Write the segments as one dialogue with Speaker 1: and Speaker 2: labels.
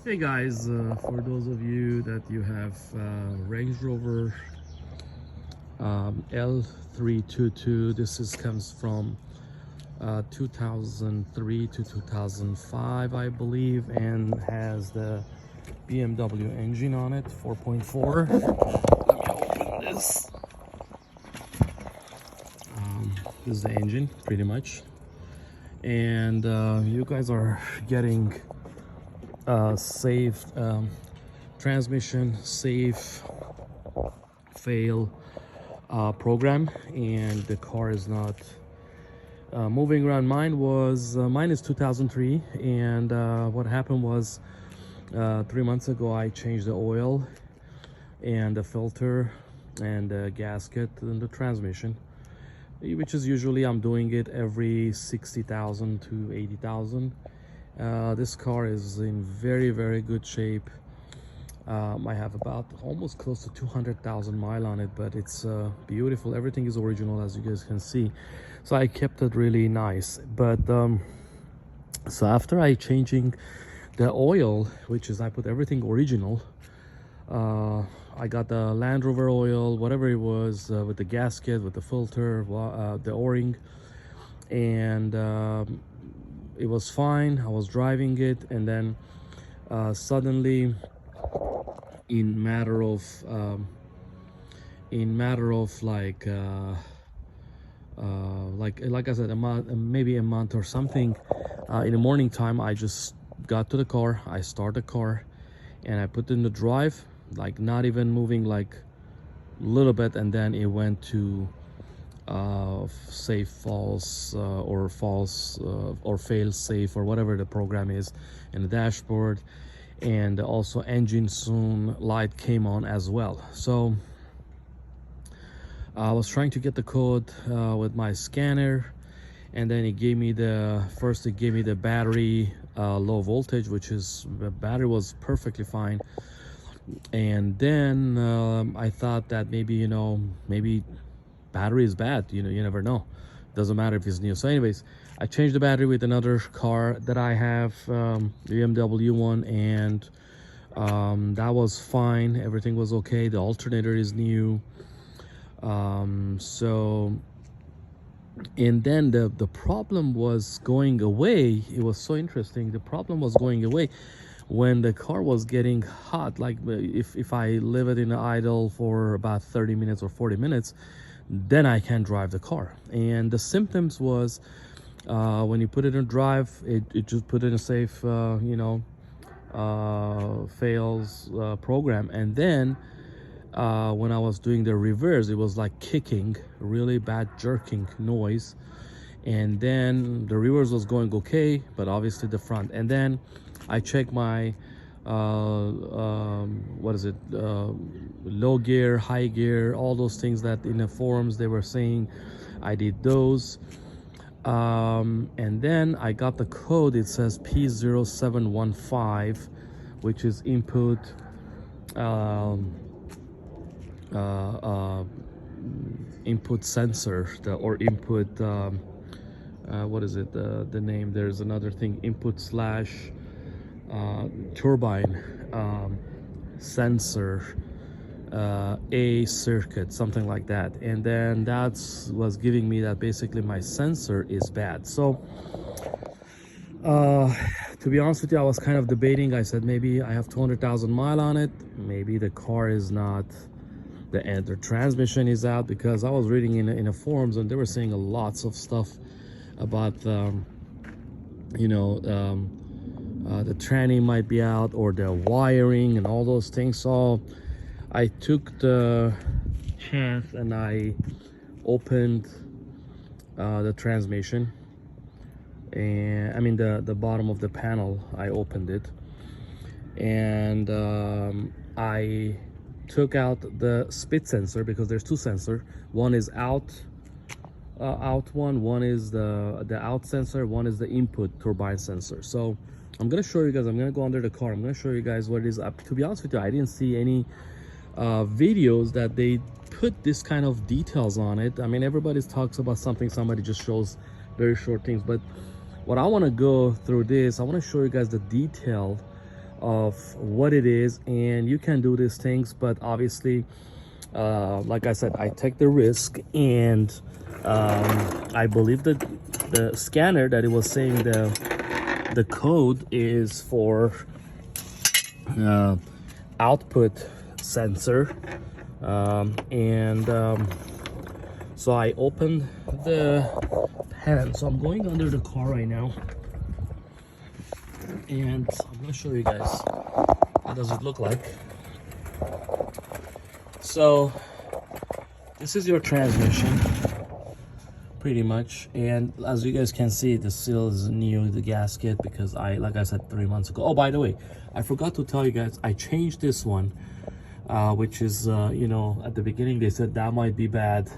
Speaker 1: Hey guys, for those of you that you have Range Rover l322, this comes from 2003 to 2005, I believe, and has the BMW engine on it, 4.4. Let me open this. This is the engine, pretty much. And you guys are getting safe transmission safe fail program, and the car is not moving around. Mine is 2003, and what happened was 3 months ago I changed the oil and the filter and the gasket and the transmission, which is usually I'm doing it every 60,000 to 80,000. This car is in very good shape. I have about almost close to 200,000 miles on it, but it's beautiful. Everything is original, as you guys can see, so I kept it really nice. But so after I changing the oil, which is I put everything original, I got the Land Rover oil, whatever it was, with the gasket, with the filter, the o-ring, and it was fine. I was driving it, and then suddenly, in matter of like I said, a month, maybe a month or something, in the morning time, I just got to the car, I started the car, and I put it in the drive, like not even moving like a little bit, and then it went to safe false or false or fail safe or whatever the program is in the dashboard, and also engine soon light came on as well. So I was trying to get the code with my scanner, and then it gave me the battery low voltage, which is, the battery was perfectly fine. And then I thought that maybe maybe battery is bad, you never know, doesn't matter if it's new. So anyways, I changed the battery with another car that I have, BMW one, and that was fine, everything was okay. The alternator is new. So, and then the problem was going away. It was so interesting. The problem was going away when the car was getting hot. Like if I leave it in idle for about 30 minutes or 40 minutes, then I can drive the car. And the symptoms was when you put it in drive, it just put in a safe fails program. And then when I was doing the reverse, it was like kicking, really bad jerking noise. And then the reverse was going okay, but obviously the front. And then I checked my low gear, high gear, all those things that in the forums they were saying. I did those, and then I got the code. It says P0720, which is input input sensor, or input what is it, the name, there's another thing, input slash turbine sensor, a circuit, something like that. And then that was giving me that basically my sensor is bad. So to be honest with you, I was kind of debating. I said maybe I have 200,000 miles on it, maybe the car is not, the transmission is out, because I was reading in the forums, and they were saying lots of stuff about the tranny might be out, or the wiring and all those things. So I took the chance and I opened the transmission, and I mean the bottom of the panel, I opened it, and I took out the speed sensor, because there's two sensors. One is out one is the out sensor, one is the input turbine sensor. So I'm gonna show you guys, I'm gonna go under the car, I'm gonna show you guys what it is. To be honest with you, I didn't see any videos that they put this kind of details on it. I mean, everybody talks about something, somebody just shows very short things, but what I want to go through this, I want to show you guys the detail of what it is, and you can do these things, but obviously like I said, I take the risk, and I believe that the scanner that it was saying the code is for output sensor, so I opened the pan. So I'm going under the car right now, and I'm gonna show you guys what does it look like. So this is your transmission, pretty much, and as you guys can see, the seal is new, the gasket, because like I said 3 months ago. Oh, by the way, I forgot to tell you guys, I changed this one, which is you know, at the beginning they said that might be bad.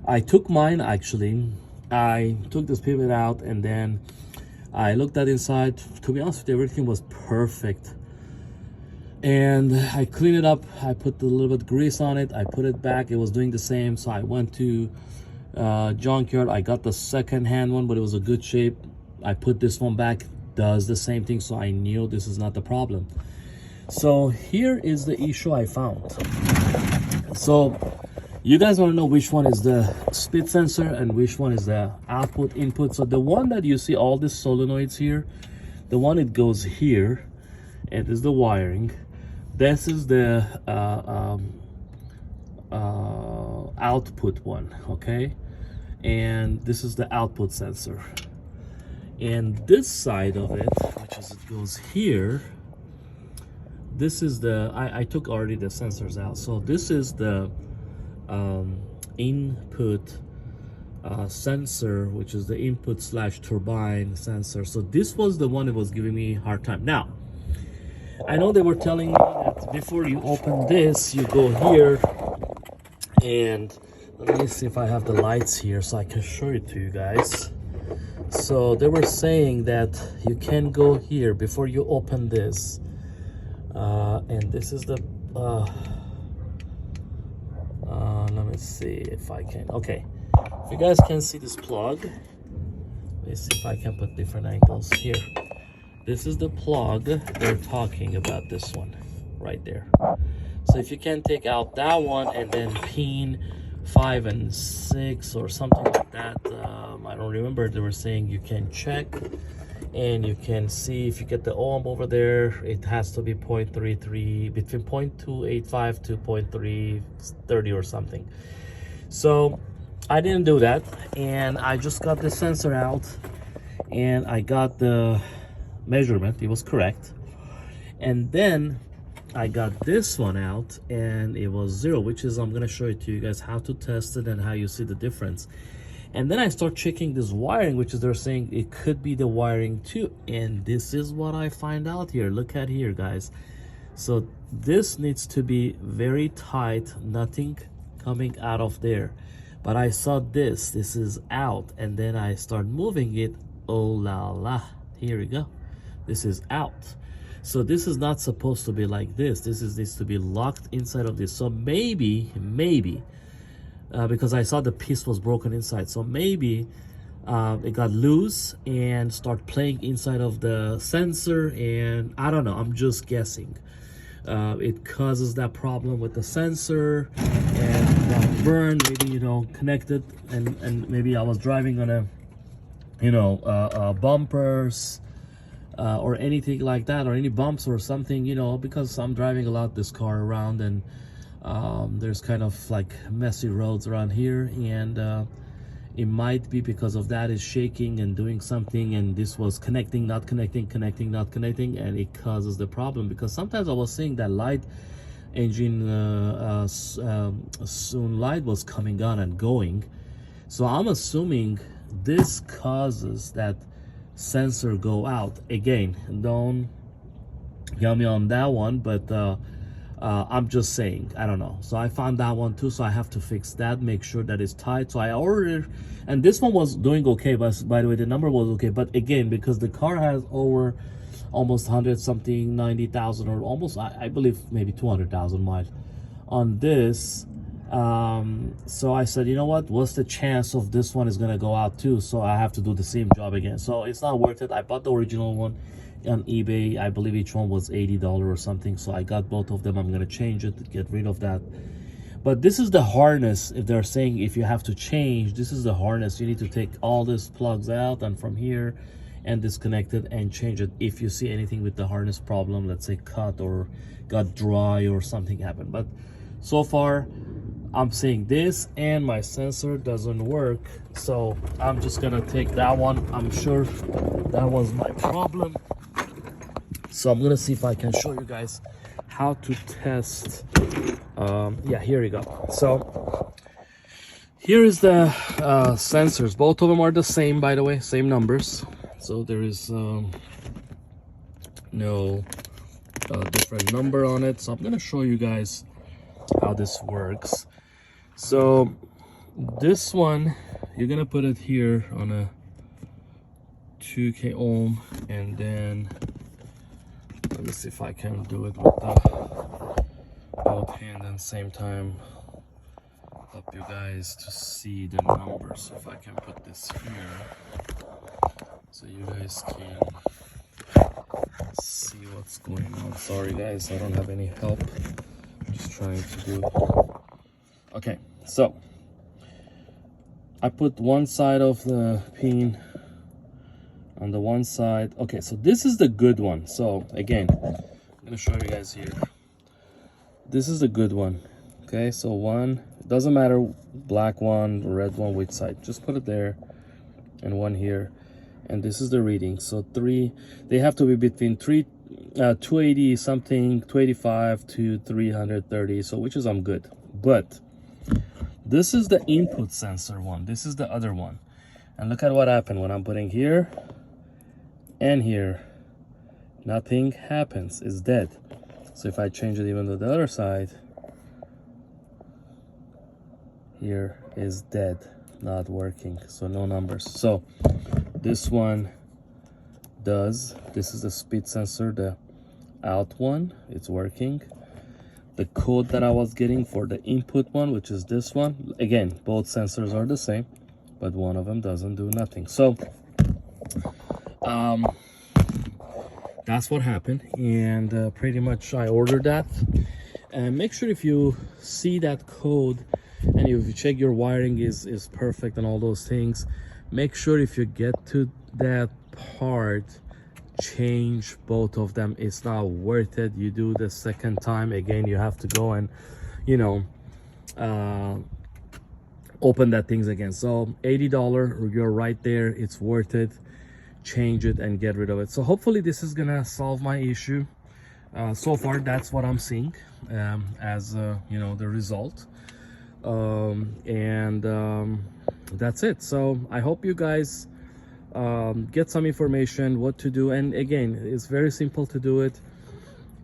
Speaker 1: I took mine, actually. I took this pivot out, and then I looked at inside. To be honest with you, everything was perfect. And I cleaned it up. I put a little bit of grease on it. I put it back. It was doing the same. So I went to junkyard. I got the second-hand one, but it was a good shape. I put this one back. Does the same thing. So I knew this is not the problem. So here is the issue I found. So you guys want to know which one is the speed sensor and which one is the output input. So the one that you see all these solenoids here, the one it goes here, and is the wiring. This is the output one, okay? And this is the output sensor. And this side of it, which is it goes here, this is the, I took already the sensors out. So this is the input sensor, which is the input / turbine sensor. So this was the one that was giving me a hard time. Now, I know they were telling me that before you open this, you go here, and let me see if I have the lights here so I can show it to you guys. So they were saying that you can go here before you open this, and this is the let me see if I can. Okay, if you guys can see this plug, let me see if I can put different angles here. This is the plug they're talking about, this one right there. So if you can take out that one and then pin 5 and 6 or something like that, I don't remember, they were saying you can check and you can see if you get the ohm over there, it has to be 0.33, between 0.285 to 0.330 or something. So I didn't do that, and I just got the sensor out, and I got the measurement, it was correct, and then I got this one out and it was 0, which is, I'm gonna show it to you guys how to test it and how you see the difference. And then I start checking this wiring, which is they're saying it could be the wiring too, and this is what I find out here. Look at here, guys. So this needs to be very tight, nothing coming out of there. But I saw this is out, and then I start moving it. Oh la la, here we go. This is out. So this is not supposed to be like this. This needs to be locked inside of this. So maybe because I saw the piece was broken inside, so maybe it got loose and start playing inside of the sensor, and I don't know, I'm just guessing. It causes that problem with the sensor and got burned, maybe, you know, connected, and maybe I was driving on a, you know, bumpers, or anything like that, or any bumps or something, you know, because I'm driving a lot this car around, and there's kind of like messy roads around here, and it might be because of that is shaking and doing something, and this was connecting, not connecting, connecting, not connecting, and it causes the problem. Because sometimes I was seeing that light engine soon light was coming on and going, so I'm assuming this causes that sensor go out. Again, don't get me on that one, but I'm just saying, I don't know. So I found that one too, so I have to fix that, make sure that it's tight. So I ordered, and this one was doing okay, but by the way, the number was okay. But again, because the car has over almost 100 something, 90,000, or almost, I believe maybe 200,000 miles on this, so I said, you know what's the chance of this one is gonna go out too? So I have to do the same job again, so it's not worth it. I bought the original one, on eBay. I believe each one was $80 or something, so I got both of them. I'm gonna change it to get rid of that. But this is the harness. If they're saying if you have to change, this is the harness. You need to take all these plugs out and from here and disconnect it and change it if you see anything with the harness problem, let's say cut or got dry or something happened. But so far I'm seeing this and my sensor doesn't work, so I'm just gonna take that one. I'm sure that was my problem, so I'm gonna see if I can show you guys how to test. Yeah, here we go. So here is the sensors. Both of them are the same, by the way, same numbers, so there is no different number on it. So I'm gonna show you guys how this works. So this one, you're gonna put it here on a 2K ohm, and then let me see if I can do it with the both hand and same time, help you guys to see the numbers. If I can put this here so you guys can see what's going on. Sorry guys, I don't have any help, I'm just trying to do it. Okay, so I put one side of the pin on the one side. Okay, so this is the good one. So again, I'm gonna show you guys here. This is the good one. Okay, so one, it doesn't matter, black one, red one, which side, just put it there, and one here. And this is the reading. So three, they have to be between 280 something, 285 to 330. So which is I'm good. But this is the input sensor one. This is the other one. And look at what happened when I'm putting here and here. Nothing happens. It's dead. So if I change it even to the other side, here is dead, not working. So no numbers. So this one does. This is the speed sensor, the out one. It's working. The code that I was getting for the input one, which is this one, again, both sensors are the same, but one of them doesn't do nothing. So that's what happened, and pretty much I ordered that. And make sure if you see that code and if you check your wiring is perfect and all those things, make sure if you get to that part, change both of them. It's not worth it. You do the second time, again you have to go and, you know, open that things again. So $80, you're right there, it's worth it. Change it and get rid of it. So hopefully this is gonna solve my issue. So far that's what I'm seeing as you know, the result, and that's it. So I hope you guys get some information what to do. And again, it's very simple to do it.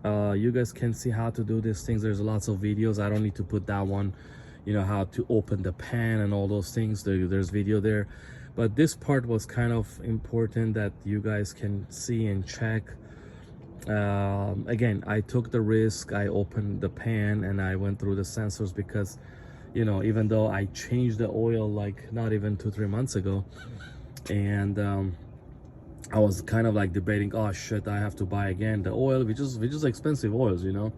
Speaker 1: You guys can see how to do these things. There's lots of videos. I don't need to put that one, you know, how to open the pan and all those things. There's video there, but this part was kind of important that you guys can see and check. Again, I took the risk. I opened the pan and I went through the sensors because, you know, even though I changed the oil like not even 2-3 months ago, and I was kind of like debating, oh shit, I have to buy again the oil, which is expensive oils, you know,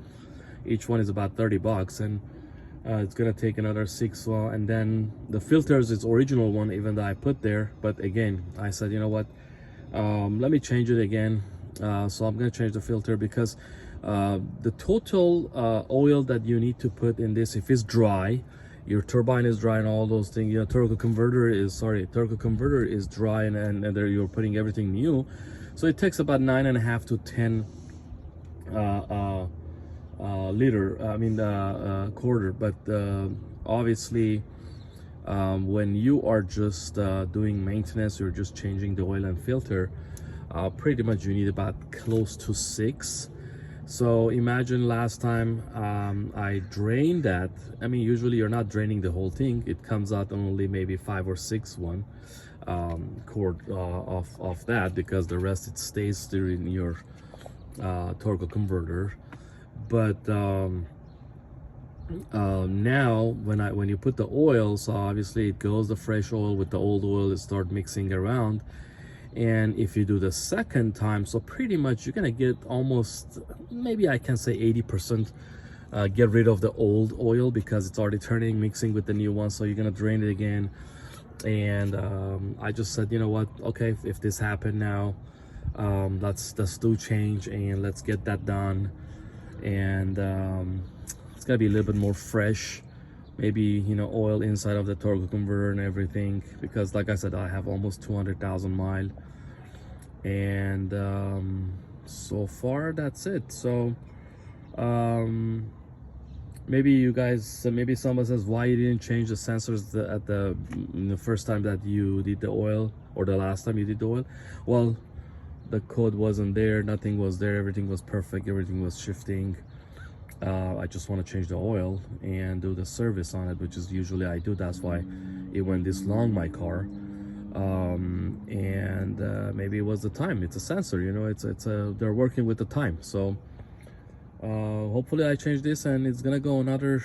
Speaker 1: each one is about 30 bucks, and it's gonna take another 6. Well, and then the filters is original one, even though I put there, but again I said, you know what, let me change it again. So I'm gonna change the filter because the total oil that you need to put in this, if it's dry, your turbine is dry and all those things, your turbo converter is dry, and there you're putting everything new, so it takes about 9.5 to 10 quarter. But obviously when you are just doing maintenance, you're just changing the oil and filter, pretty much you need about close to 6. So imagine last time I drained that. I mean, usually you're not draining the whole thing. It comes out only maybe 5 or 6 quart of that, because the rest it stays there in your turbo converter. But now when you put the oil, so obviously it goes the fresh oil with the old oil, it start mixing around, And if you do the second time, so pretty much you're gonna get almost, maybe I can say 80%, get rid of the old oil because it's already turning, mixing with the new one. So you're gonna drain it again. And I just said, you know what, okay, if this happened now, let's do change and let's get that done. And it's gonna be a little bit more fresh, maybe, you know, oil inside of the turbo converter and everything, because like I said, I have almost 200,000 miles. And so far that's it. So maybe you guys, maybe someone says, why you didn't change the sensors at the first time that you did the oil, or the last time you did the oil? Well, the code wasn't there, nothing was there, everything was perfect, everything was shifting. I just want to change the oil and do the service on it, which is usually I do. That's why it went this long, my car. And maybe it was the time. It's a sensor, you know, they're working with the time. So hopefully I change this and it's gonna go another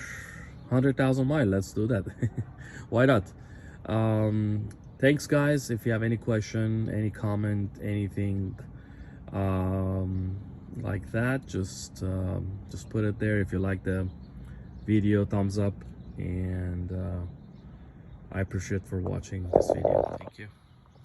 Speaker 1: 100,000 miles. Let's do that. Why not? Thanks guys. If you have any question, any comment, anything like that, just put it there. If you like the video, thumbs up. And I appreciate for watching this video. Thank you.